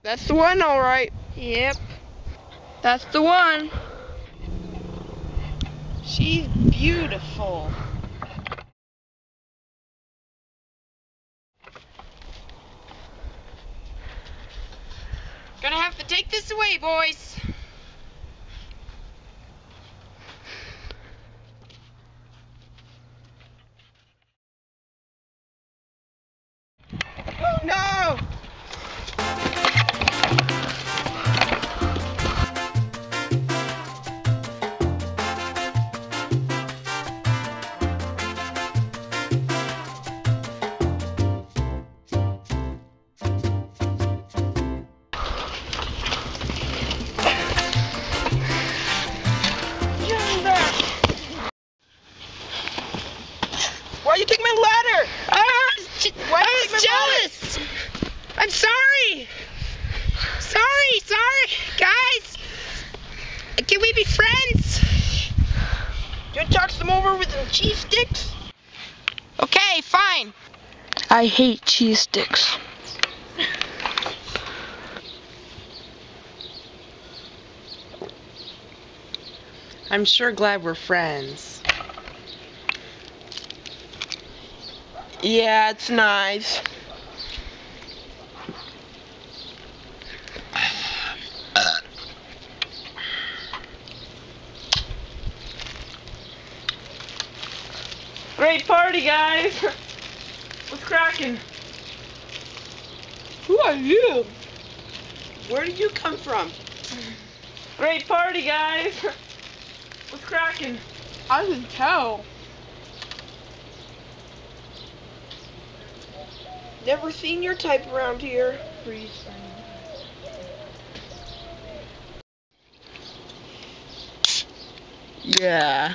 That's the one, all right. Yep. That's the one. She's beautiful. Gonna have to take this away, boys. Oh no! Why you take my ladder? I was jealous. I'm sorry. Sorry, guys. Can we be friends? Do you talk some over with some cheese sticks? Okay, fine. I hate cheese sticks. I'm sure glad we're friends. Yeah, it's nice. Great party, guys! What's cracking? Who are you? Where did you come from? Great party, guys! What's cracking? I can tell. Never seen your type around here. Yeah.